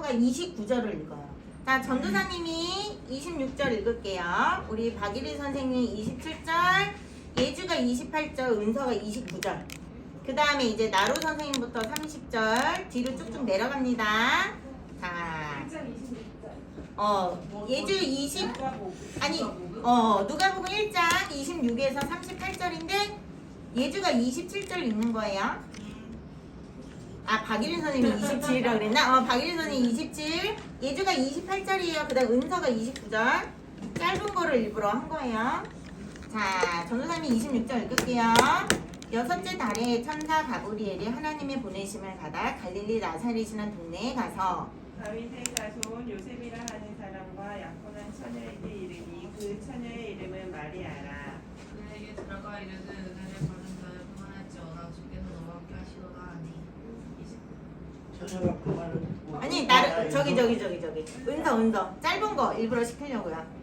은서가 29절을 읽어요. 자, 전도사님이 26절 읽을게요. 우리 박일희 선생님이 27절, 예주가 28절, 은서가 29절. 그 다음에 이제 나로 선생님부터 30절 뒤로 쭉쭉 내려갑니다. 자, 예주 20 아니 누가복음 1장 26에서 38절인데 예주가 27절 읽는 거예요. 아, 박일인 선생님이 27이라고 그랬나? 박일인 선생님이 27, 예주가 28절이에요. 그 다음 은서가 29절. 짧은 거를 일부러 한 거예요. 자, 전도사님이 26절 읽을게요. 여섯째 달에 천사 가브리엘이 하나님의 보내심을 받아 갈릴리 나사렛이라는 동네에 가서 다윗의 자손 요셉이라 하는 사람과 약혼한 처녀에게 이르니 그 처녀의 이름은 마리아라. 그에게 들어가 이르되 은혜를 받은 자여 평안할지어다 주께서 너와 함께 하시도다 하니 처녀가 그 말을 듣고 아니 나를 저기 은서 짧은 거 일부러 시키려고요.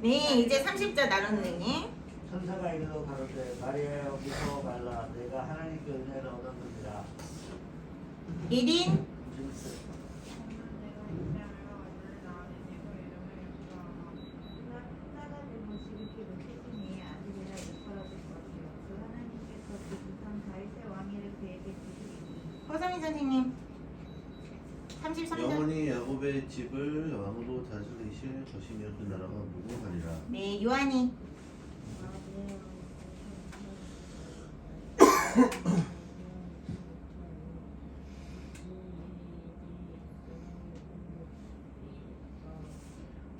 네, 이제 30절 나로 선생님. 천사가 이르러 가로되 마리아여 무서워 말라 내가 하나님께 은혜를 얻었느니라 1인 허성민 선생님 33절. 영원히 야곱의 집을 왕으로 다스리실 것이며 그 나라가 무궁하리라. 네, 요한이.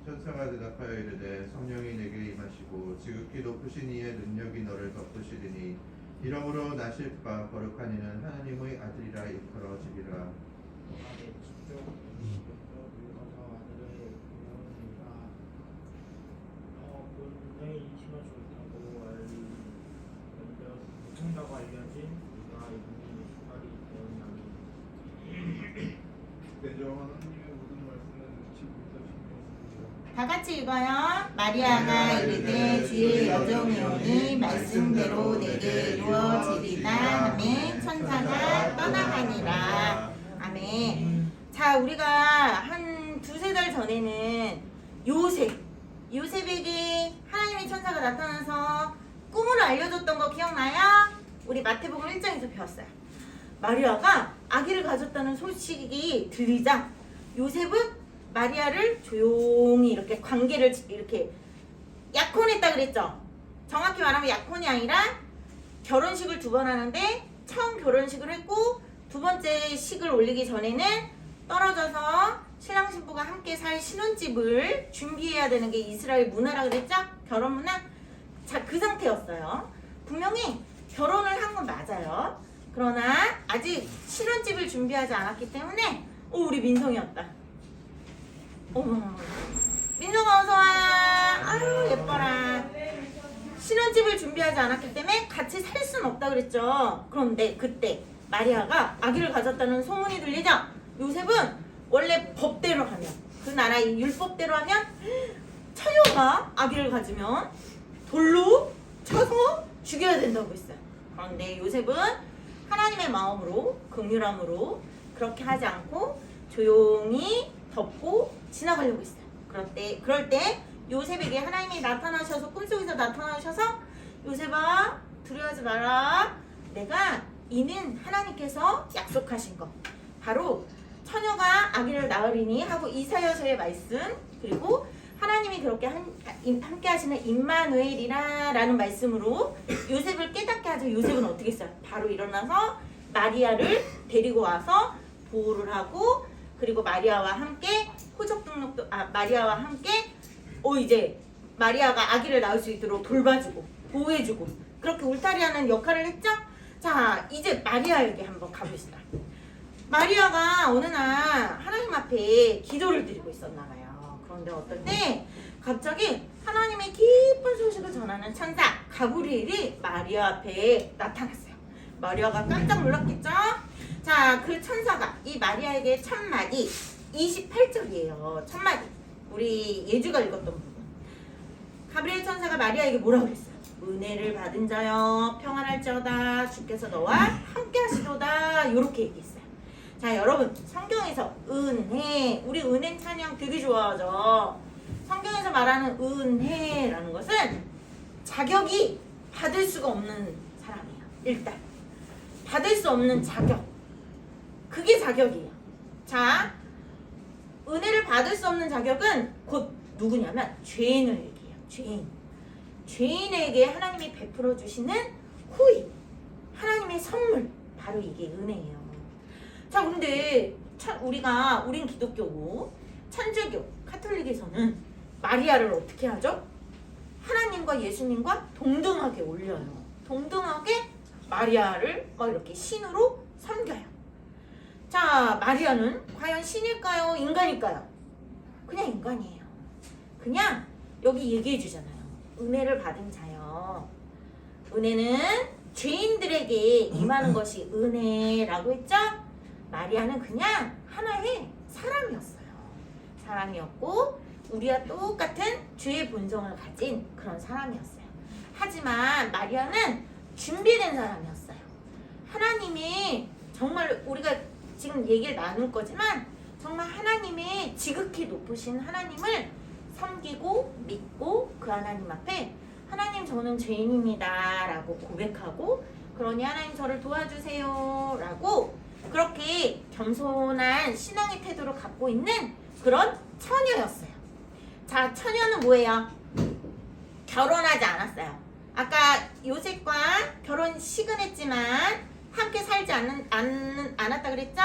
천사가 대답하여 이르되 성령이 내게 임하시고 지극히 높으신 이의 능력이 너를 덮으시리니 이러므로 나실 바 거룩한 이는 하나님의 아들이라 일컬어지리라. 다 같이 읽어요. 마리아가 이르되 주의 여종이오니 말씀대로 내게 이루어지리다 하매 천사가 떠나가니라. 아멘. 자, 우리가 한 두세 달 전에는 요셉에게 하나님의 천사가 나타나서 꿈을 알려줬던 거 기억나요? 우리 마태복음 1장에서 배웠어요. 마리아가 아기를 가졌다는 소식이 들리자 요셉은 마리아를 조용히 이렇게 관계를 이렇게 약혼했다 그랬죠. 정확히 말하면 약혼이 아니라 결혼식을 2번 하는데 처음 결혼식을 했고 두 번째 식을 올리기 전에는 떨어져서 신랑 신부가 함께 살 신혼집을 준비해야 되는 게 이스라엘 문화라 그랬죠? 결혼 문화? 자, 그 상태였어요. 분명히 결혼을 한 건 맞아요. 그러나 아직 신혼집을 준비하지 않았기 때문에 우리 민성이었다. 어머, 민성아 어서와. 아유 예뻐라. 신혼집을 준비하지 않았기 때문에 같이 살 수는 없다 그랬죠. 그런데 그때 마리아가 아기를 가졌다는 소문이 들리죠. 요셉은 원래 법대로 하면 그 나라의 율법대로 하면 처녀가 아기를 가지면 돌로 쳐서 죽여야 된다고 했어요. 그런데 요셉은 하나님의 마음으로 긍휼함으로 그렇게 하지 않고 조용히 덮고 지나가려고 했어요. 그럴 때 요셉에게 하나님이 나타나셔서 꿈속에서 나타나셔서 요셉아 두려워하지 마라. 내가 이는 하나님께서 약속하신 것 바로 처녀가 아기를 낳으리니 하고 이사야서의 말씀 그리고 하나님이 그렇게 함께 하시는 임마누엘이라 라는 말씀으로 요셉을 깨닫게 하죠. 요셉은 어떻게 했어요? 바로 일어나서 마리아를 데리고 와서 보호를 하고 그리고 마리아와 함께 마리아와 함께 이제 마리아가 아기를 낳을 수 있도록 돌봐주고 보호해주고 그렇게 울타리하는 역할을 했죠. 자, 이제 마리아에게 한번 가봅시다. 마리아가 어느 날 하나님 앞에 기도를 드리고 있었나 봐요. 그런데 어떨 때 갑자기 하나님의 기쁜 소식을 전하는 천사 가브리엘이 마리아 앞에 나타났어요. 마리아가 깜짝 놀랐겠죠? 자, 그 천사가 이 마리아에게 첫 마디 28절이에요. 첫 마디. 우리 예주가 읽었던 부분. 가브리엘 천사가 마리아에게 뭐라고 그랬어요? 은혜를 받은 자여 평안할지어다 주께서 너와 함께 하시도다 요렇게 얘기했어요. 자 여러분 성경에서 은혜 우리 은혜 찬양 되게 좋아하죠. 성경에서 말하는 은혜라는 것은 자격이 받을 수가 없는 사람이에요. 일단 받을 수 없는 자격 그게 자격이에요. 자 은혜를 받을 수 없는 자격은 곧 누구냐면 죄인을 얘기해요. 죄인에게 하나님이 베풀어 주시는 후이 하나님의 선물 바로 이게 은혜예요. 자 근데 우린 기독교고 천주교 카톨릭에서는 마리아를 어떻게 하죠? 하나님과 예수님과 동등하게 올려요. 동등하게 마리아를 막 이렇게 신으로 섬겨요. 자 마리아는 과연 신일까요? 인간일까요? 그냥 인간이에요. 그냥 여기 얘기해 주잖아요. 은혜를 받은 자요. 은혜는 죄인들에게 임하는 것이 은혜라고 했죠? 마리아는 그냥 하나의 사람이었어요. 사람이었고 우리와 똑같은 죄의 본성을 가진 그런 사람이었어요. 하지만 마리아는 준비된 사람이었어요. 하나님이 정말 우리가 지금 얘기를 나눌 거지만 정말 하나님의 지극히 높으신 하나님을 섬기고 믿고 그 하나님 앞에 하나님 저는 죄인입니다 라고 고백하고 그러니 하나님 저를 도와주세요 라고 그렇게 겸손한 신앙의 태도를 갖고 있는 그런 처녀였어요. 자 처녀는 뭐예요? 결혼하지 않았어요. 아까 요셉과 결혼식은 했지만 함께 살지 않았다 그랬죠?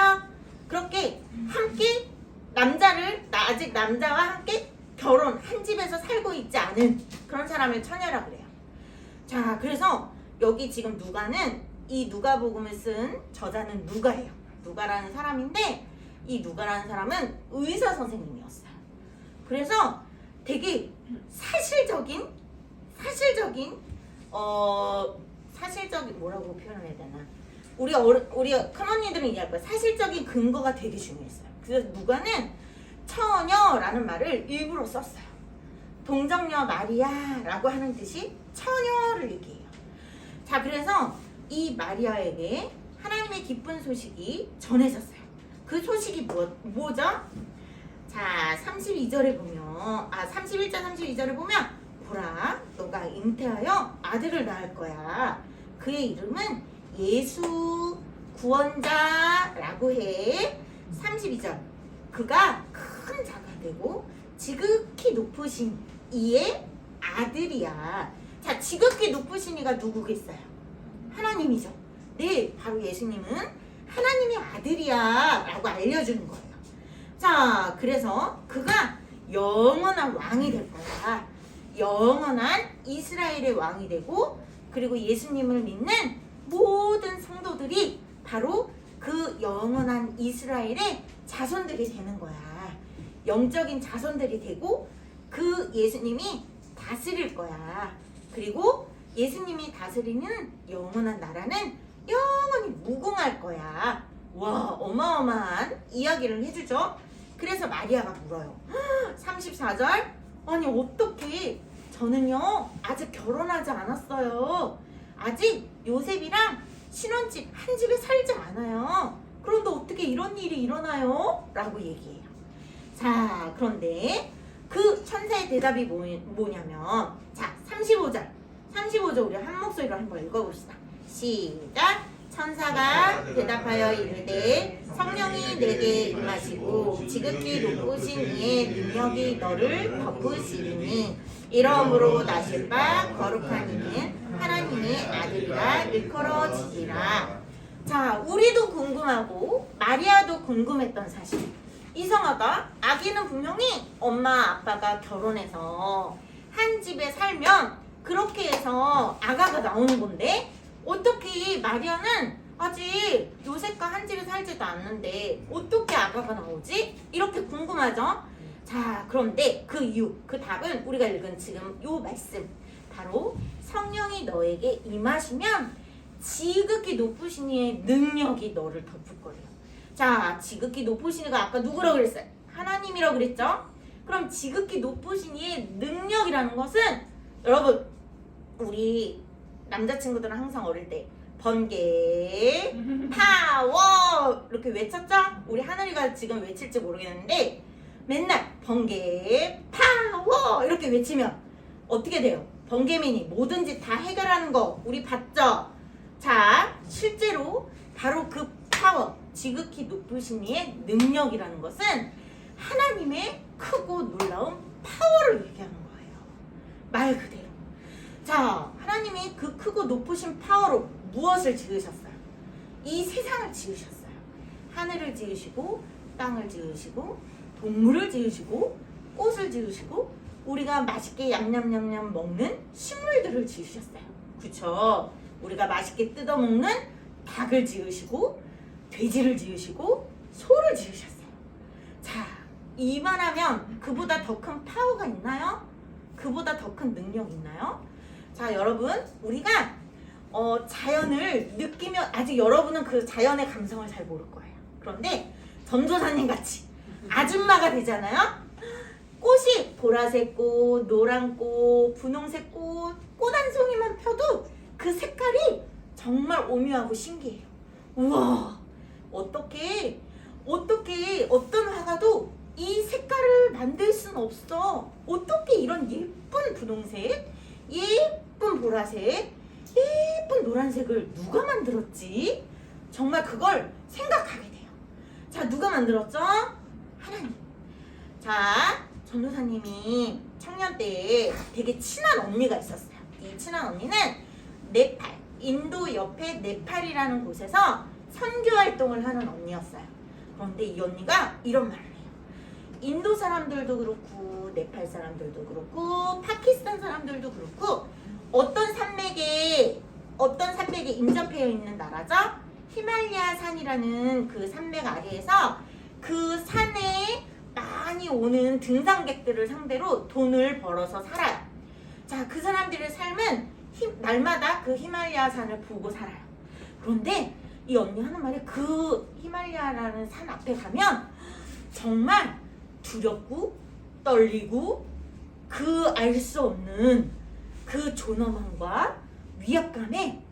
그렇게 함께 아직 남자와 함께 결혼 한 집에서 살고 있지 않은 그런 사람을 처녀라 그래요. 자 그래서 여기 지금 누가는 이 누가복음을 쓴 저자는 누가예요. 누가라는 사람인데 이 누가라는 사람은 의사 선생님이었어요. 그래서 되게 사실적인 뭐라고 표현을 해야 되나? 우리 큰 언니들은 이해할 거야. 사실적인 근거가 되게 중요했어요. 그래서 누가는 처녀라는 말을 일부러 썼어요. 동정녀 마리아라고 하는 뜻이 처녀를 얘기해요. 자 그래서 이 마리아에게 하나님의 기쁜 소식이 전해졌어요. 그 소식이 뭐죠? 자 31절 32절에 보면 보라 너가 잉태하여 아들을 낳을 거야. 그의 이름은 예수 구원자라고 해. 32절 그가 큰 자가 되고 지극히 높으신 이의 아들이야. 자 지극히 높으신 이가 누구겠어요? 하나님이죠. 네 바로 예수님은 하나님의 아들이야 라고 알려주는 거예요. 자 그래서 그가 영원한 왕이 될 거야. 영원한 이스라엘의 왕이 되고 그리고 예수님을 믿는 모든 성도들이 바로 그 영원한 이스라엘의 자손들이 되는 거야. 영적인 자손들이 되고 그 예수님이 다스릴 거야. 그리고 예수님이 다스리는 영원한 나라는 영원히 무궁할 거야. 와 어마어마한 이야기를 해주죠. 그래서 마리아가 물어요. 34절 아니 어떻게 저는요 아직 결혼하지 않았어요. 아직 요셉이랑 신혼집 한 집에 살지 않아요. 그런데 어떻게 이런 일이 일어나요? 라고 얘기해요. 자 그런데 그 천사의 대답이 뭐냐면 자 35절 우리 한 목소리로 한번 읽어봅시다. 시작. 천사가 대답하여 이르되 성령이 내게 임하시고 지극히 높으신 이의 능력이 너를 덮으시리니 이러므로 나실 바 거룩한 이는 하나님의 아들이라 일컬어지리라. 자 우리도 궁금하고 마리아도 궁금했던 사실. 이상하다. 아기는 분명히 엄마 아빠가 결혼해서 한 집에 살면 그렇게 해서 아가가 나오는 건데 어떻게 마리아는 아직 요셉과 한 집에 살지도 않는데 어떻게 아가가 나오지? 이렇게 궁금하죠? 자 그런데 그 이유 그 답은 우리가 읽은 지금 요 말씀 바로 성령이 너에게 임하시면 지극히 높으신 이의 능력이 너를 덮을 거예요. 자 지극히 높으신 이가 아까 누구라고 그랬어요? 하나님이라고 그랬죠? 그럼 지극히 높으신 이의 능력이라는 것은 여러분 우리 남자친구들은 항상 어릴 때 번개 파워 이렇게 외쳤죠? 우리 하늘이가 지금 외칠지 모르겠는데 맨날 번개 파워 이렇게 외치면 어떻게 돼요? 번개맨이 뭐든지 다 해결하는 거 우리 봤죠? 자, 실제로 바로 그 파워, 지극히 높으신 이의 능력이라는 것은 하나님의 크고 놀라운 파워를 얘기하는 거예요. 말 그대로. 자, 하나님이 그 크고 높으신 파워로 무엇을 지으셨어요? 이 세상을 지으셨어요. 하늘을 지으시고 땅을 지으시고 동물을 지으시고 꽃을 지으시고 우리가 맛있게 냠냠냠냠 먹는 식물들을 지으셨어요. 그쵸? 우리가 맛있게 뜯어먹는 닭을 지으시고 돼지를 지으시고 소를 지으셨어요. 자, 이만하면 그보다 더 큰 파워가 있나요? 그보다 더 큰 능력이 있나요? 자, 여러분 우리가 자연을 느끼며 아직 여러분은 그 자연의 감성을 잘 모를 거예요. 그런데 전도사님 같이 아줌마가 되잖아요. 꽃이 보라색 꽃, 노란 꽃, 분홍색 꽃, 꽃 한 송이만 펴도 그 색깔이 정말 오묘하고 신기해요. 우와, 어떻게 어떤 화가도 이 색깔을 만들 수는 없어. 어떻게 이런 예쁜 분홍색, 예쁜 보라색, 예쁜 노란색을 누가 만들었지? 정말 그걸 생각하게 돼요. 자, 누가 만들었죠? 하나님. 자, 전도사님이 청년 때 되게 친한 언니가 있었어요. 이 친한 언니는 네팔, 인도 옆에 네팔이라는 곳에서 선교 활동을 하는 언니였어요. 그런데 이 언니가 이런 말을 해요. 인도 사람들도 그렇고 네팔 사람들도 그렇고 파키스탄 사람들도 그렇고 어떤 산맥에 인접해 있는 나라죠? 히말라야 산이라는 그 산맥 아래에서 그 산에 많이 오는 등산객들을 상대로 돈을 벌어서 살아요. 자, 그 사람들의 삶은 날마다 그 히말라야 산을 보고 살아요. 그런데 이 언니 하는 말이 그 히말라야라는 산 앞에 가면 정말 두렵고 떨리고 그 알 수 없는 그 존엄함과 위압감에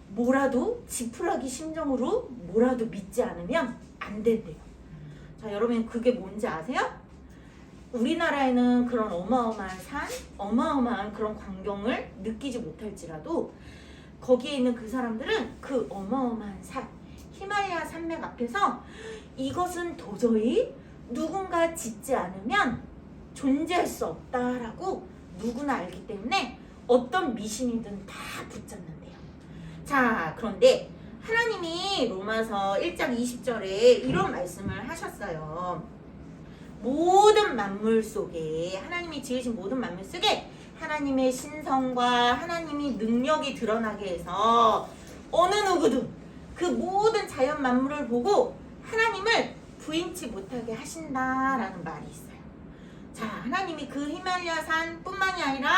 뭐라도 지푸라기 심정으로 뭐라도 믿지 않으면 안 된대요. 자, 여러분 그게 뭔지 아세요? 우리나라에는 그런 어마어마한 산, 어마어마한 그런 광경을 느끼지 못할지라도 거기에 있는 그 사람들은 그 어마어마한 산, 히말라야 산맥 앞에서 이것은 도저히 누군가 짓지 않으면 존재할 수 없다라고 누구나 알기 때문에 어떤 미신이든 다 붙잡는데요. 자, 그런데 하나님이 로마서 1장 20절에 이런 말씀을 하셨어요. 모든 만물 속에, 하나님이 지으신 모든 만물 속에 하나님의 신성과 하나님이 능력이 드러나게 해서 어느 누구도 그 모든 자연 만물을 보고 하나님을 부인치 못하게 하신다라는 말이 있어요. 자, 하나님이 그 히말라야 산뿐만이 아니라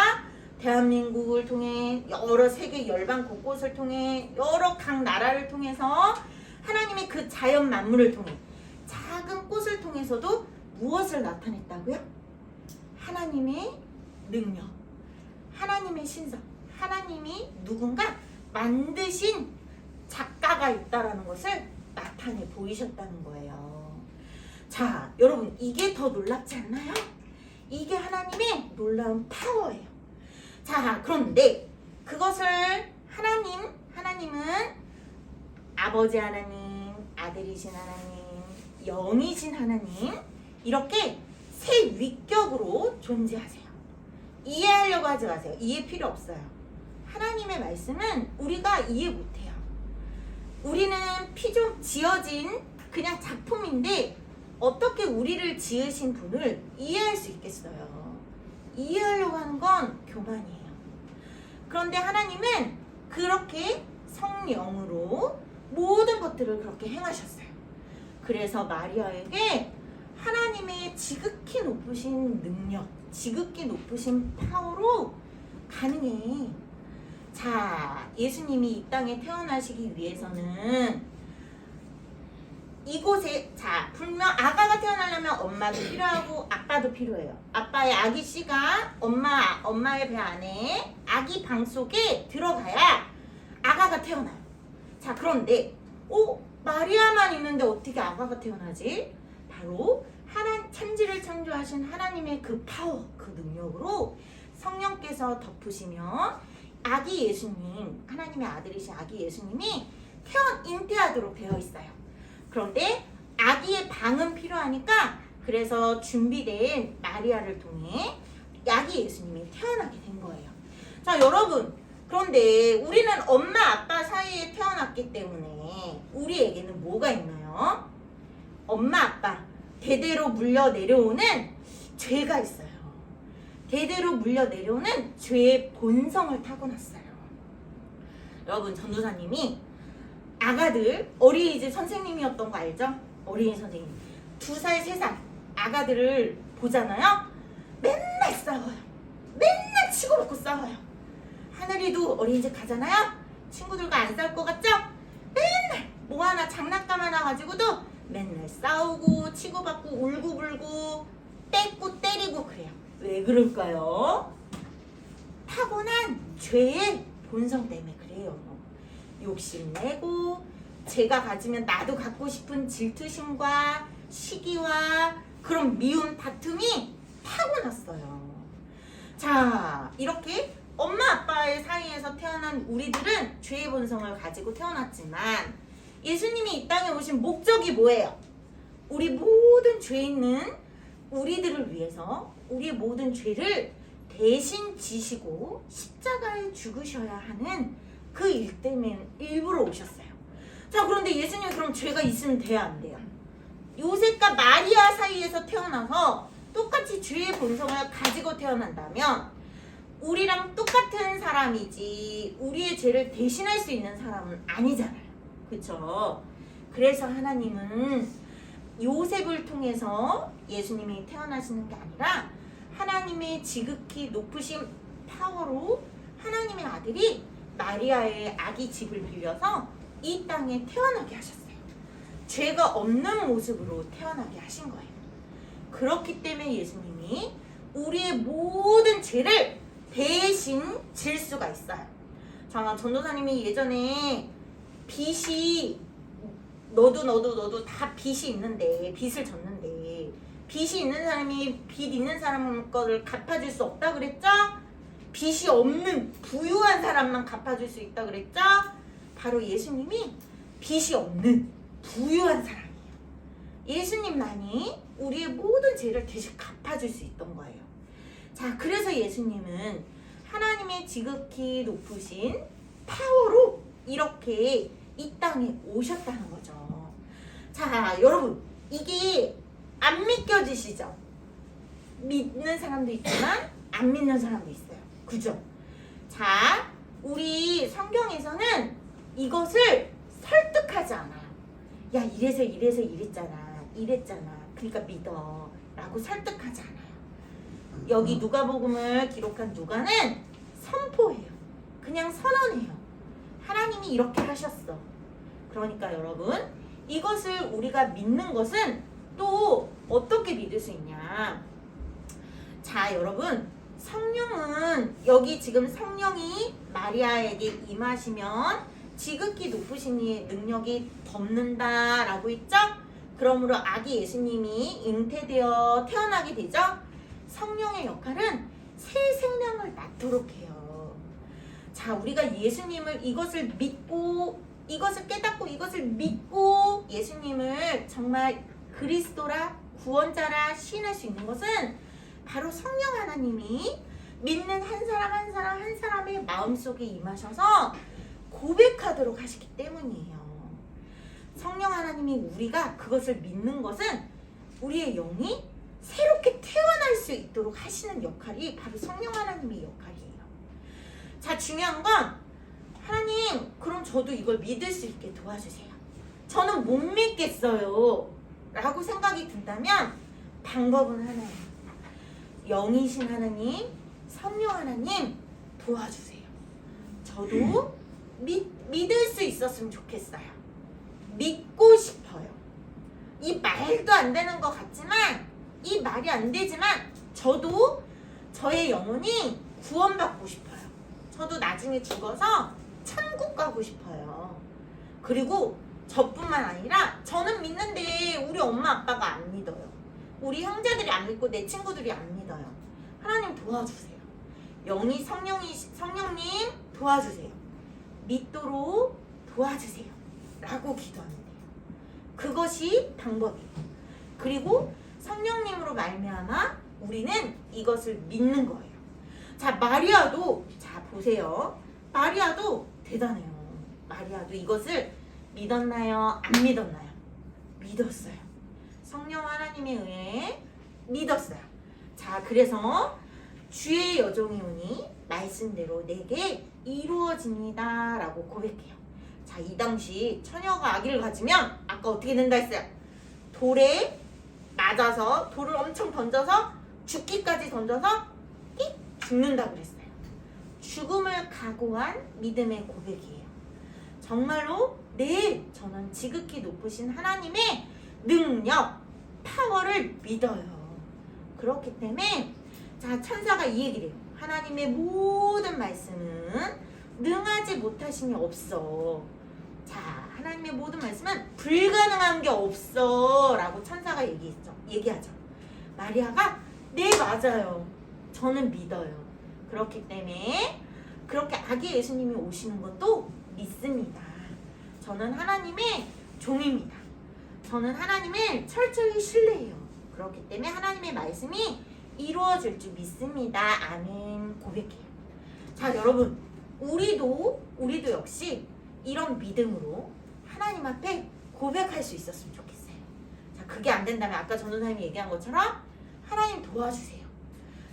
대한민국을 통해 여러 세계 열방 곳곳을 통해 여러 각 나라를 통해서 하나님이 그 자연 만물을 통해 작은 꽃을 통해서도 무엇을 나타냈다고요? 하나님의 능력, 하나님의 신성, 하나님이 누군가 만드신 작가가 있다라는 것을 나타내 보이셨다는 거예요. 자, 여러분 이게 더 놀랍지 않나요? 이게 하나님의 놀라운 파워예요. 자, 그런데 그것을 하나님은 아버지 하나님, 아들이신 하나님, 영이신 하나님 이렇게 세 위격으로 존재하세요. 이해하려고 하지 마세요. 이해 필요 없어요. 하나님의 말씀은 우리가 이해 못해요. 우리는 피 좀 지어진 그냥 작품인데 어떻게 우리를 지으신 분을 이해할 수 있겠어요? 이해하려고 하는 건 교만이에요. 그런데 하나님은 그렇게 성령으로 모든 것들을 그렇게 행하셨어요. 그래서 마리아에게 하나님의 지극히 높으신 능력, 지극히 높으신 파워로 가능해. 자, 예수님이 이 땅에 태어나시기 위해서는 이곳에 자 분명 아가가 태어나려면 엄마도 필요하고 아빠도 필요해요. 아빠의 아기 씨가 엄마의 배 안에 아기 방 속에 들어가야 아가가 태어나요. 자 그런데 마리아만 있는데 어떻게 아가가 태어나지? 바로 천지를 창조하신 하나님의 그 파워, 그 능력으로 성령께서 덮으시면 아기 예수님, 하나님의 아들이신 아기 예수님이 잉태하도록 되어 있어요. 그런데 아기의 방은 필요하니까 그래서 준비된 마리아를 통해 아기 예수님이 태어나게 된 거예요. 자 여러분, 그런데 우리는 엄마 아빠 사이에 태어났기 때문에 우리에게는 뭐가 있나요? 엄마 아빠 대대로 물려 내려오는 죄가 있어요. 대대로 물려 내려오는 죄의 본성을 타고났어요. 여러분, 전도사님이 아가들 어린이집 선생님이었던 거 알죠? 어린이 선생님 2살 3살 아가들을 보잖아요. 맨날 싸워요. 맨날 치고받고 싸워요. 하늘이도 어린이집 가잖아요. 친구들과 안 싸울 것 같죠? 맨날 뭐 하나 장난감 하나 가지고도 맨날 싸우고 치고받고 울고불고 떼고 때리고 그래요. 왜 그럴까요? 타고난 죄의 본성 때문에 그래요. 욕심내고 제가 가지면 나도 갖고 싶은 질투심과 시기와 그런 미움, 다툼이 타고났어요. 자, 이렇게 엄마 아빠의 사이에서 태어난 우리들은 죄의 본성을 가지고 태어났지만 예수님이 이 땅에 오신 목적이 뭐예요? 우리 모든 죄 있는 우리들을 위해서 우리의 모든 죄를 대신 지시고 십자가에 죽으셔야 하는 그 일 때문에 일부러 오셨어요. 자, 그런데 예수님이 그럼 죄가 있으면 돼야 안 돼요? 요셉과 마리아 사이에서 태어나서 똑같이 죄의 본성을 가지고 태어난다면 우리랑 똑같은 사람이지 우리의 죄를 대신할 수 있는 사람은 아니잖아요. 그쵸? 그래서 하나님은 요셉을 통해서 예수님이 태어나시는 게 아니라 하나님의 지극히 높으신 파워로 하나님의 아들이 마리아의 아기 집을 빌려서 이 땅에 태어나게 하셨어요. 죄가 없는 모습으로 태어나게 하신 거예요. 그렇기 때문에 예수님이 우리의 모든 죄를 대신 질 수가 있어요. 자, 전도사님이 예전에 빚이 너도 다 빚이 있는데 빚을 졌는데 빚이 있는 사람이 빚 있는 사람 거를 갚아줄 수 없다 그랬죠? 빚이 없는 부유한 사람만 갚아줄 수 있다 그랬죠? 바로 예수님이 빚이 없는 부유한 사람이에요. 예수님만이 우리의 모든 죄를 대신 갚아줄 수 있던 거예요. 자, 그래서 예수님은 하나님의 지극히 높으신 파워로 이렇게 이 땅에 오셨다는 거죠. 자, 여러분, 이게 안 믿겨지시죠? 믿는 사람도 있지만 안 믿는 사람도 있어요. 그죠? 자, 우리 성경에서는 이것을 설득하지 않아요. 야, 이래서 이랬잖아. 그러니까 믿어 라고 설득하지 않아요. 여기 누가복음을 기록한 누가는 선포해요. 그냥 선언해요. 하나님이 이렇게 하셨어. 그러니까 여러분, 이것을 우리가 믿는 것은 또 어떻게 믿을 수 있냐? 자, 여러분, 성령은 여기 지금 성령이 마리아에게 임하시면 지극히 높으신 이의 능력이 덮는다라고 했죠? 그러므로 아기 예수님이 잉태되어 태어나게 되죠? 성령의 역할은 새 생명을 낳도록 해요. 자, 우리가 예수님을 이것을 믿고 이것을 깨닫고 이것을 믿고 예수님을 정말 그리스도라 구원자라 시인할 수 있는 것은 바로 성령 하나님이 믿는 한 사람의 마음속에 임하셔서 고백하도록 하시기 때문이에요. 성령 하나님이 우리가 그것을 믿는 것은 우리의 영이 새롭게 태어날 수 있도록 하시는 역할이 바로 성령 하나님의 역할이에요. 자, 중요한 건 하나님, 그럼 저도 이걸 믿을 수 있게 도와주세요. 저는 못 믿겠어요 라고 생각이 든다면 방법은 하나예요. 영이신 하나님, 성령 하나님 도와주세요. 저도 믿을 수 있었으면 좋겠어요. 믿고 싶어요. 말도 안 되는 것 같지만 이 말이 안 되지만 저도 저의 영혼이 구원받고 싶어요. 저도 나중에 죽어서 천국 가고 싶어요. 그리고 저뿐만 아니라 저는 믿는데 우리 엄마 아빠가 안 믿어요. 우리 형제들이 안 믿고 내 친구들이 안 믿어요. 하나님 도와주세요. 영이 성령님 도와주세요. 믿도록 도와주세요. 라고 기도하면 돼요. 그것이 방법이에요. 그리고 성령님으로 말미암아 우리는 이것을 믿는 거예요. 자, 마리아도 자 보세요. 마리아도 대단해요. 마리아도 이것을 믿었나요? 안 믿었나요? 믿었어요. 성령 하나님에 의해 믿었어요. 자, 그래서 주의 여종이 오니 말씀대로 내게 이루어집니다 라고 고백해요. 자, 이 당시 처녀가 아기를 가지면 아까 어떻게 된다 했어요? 돌에 맞아서 돌을 엄청 던져서 죽기까지 던져서 띡 죽는다 그랬어요. 죽음을 각오한 믿음의 고백이에요. 정말로 네, 저는 지극히 높으신 하나님의 능력, 파워를 믿어요. 그렇기 때문에 자, 천사가 이 얘기를 해요. 하나님의 모든 말씀은 능하지 못하심이 없어. 자, 하나님의 모든 말씀은 불가능한 게 없어 라고 천사가 얘기하죠. 마리아가 네, 맞아요. 저는 믿어요. 그렇기 때문에 그렇게 아기 예수님이 오시는 것도 믿습니다. 저는 하나님의 종입니다. 저는 하나님을 철저히 신뢰해요. 그렇기 때문에 하나님의 말씀이 이루어질 줄 믿습니다. 아멘. 고백해요. 자, 여러분, 우리도 역시 이런 믿음으로 하나님 앞에 고백할 수 있었으면 좋겠어요. 자, 그게 안 된다면 아까 전도사님이 얘기한 것처럼 하나님 도와주세요.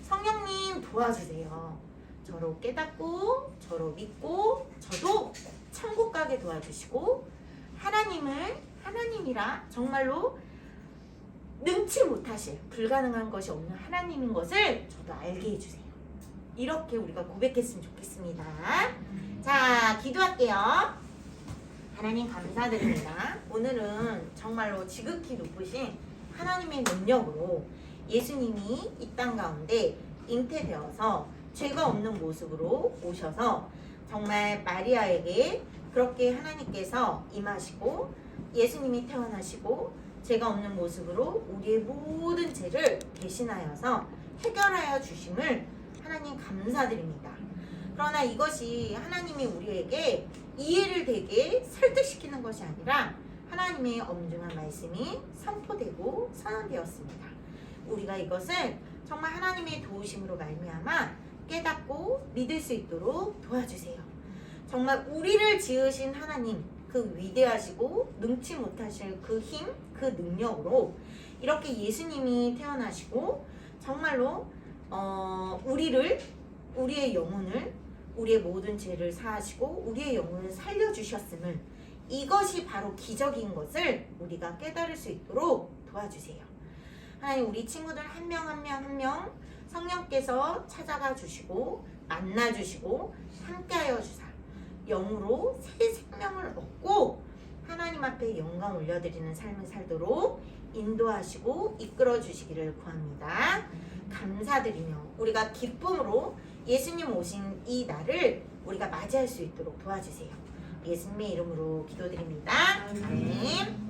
성령님 도와주세요. 저로 깨닫고 저로 믿고 저도 천국 가게 도와주시고 하나님이라 정말로 능치 못하실 불가능한 것이 없는 하나님인 것을 저도 알게 해주세요. 이렇게 우리가 고백했으면 좋겠습니다. 자, 기도할게요. 하나님 감사드립니다. 오늘은 정말로 지극히 높으신 하나님의 능력으로 예수님이 이 땅 가운데 잉태되어서 죄가 없는 모습으로 오셔서 정말 마리아에게 그렇게 하나님께서 임하시고 예수님이 태어나시고 죄가 없는 모습으로 우리의 모든 죄를 대신하여서 해결하여 주심을 하나님 감사드립니다. 그러나 이것이 하나님이 우리에게 이해를 되게 설득시키는 것이 아니라 하나님의 엄중한 말씀이 선포되고 선언되었습니다. 우리가 이것을 정말 하나님의 도우심으로 말미암아 깨닫고 믿을 수 있도록 도와주세요. 정말 우리를 지으신 하나님, 그 위대하시고 능치 못하실 그 힘, 그 능력으로 이렇게 예수님이 태어나시고 정말로 우리의 영혼을, 우리의 모든 죄를 사하시고 우리의 영혼을 살려주셨음을, 이것이 바로 기적인 것을 우리가 깨달을 수 있도록 도와주세요. 하나님, 우리 친구들 한 명 한 명 성령께서 찾아가 주시고 만나 주시고 함께하여 주사 영으로 새 생명을 얻고 하나님 앞에 영광 올려드리는 삶을 살도록 인도하시고 이끌어 주시기를 구합니다. 감사드리며 우리가 기쁨으로 예수님 오신 이 날을 우리가 맞이할 수 있도록 도와주세요. 예수님의 이름으로 기도드립니다. 아멘.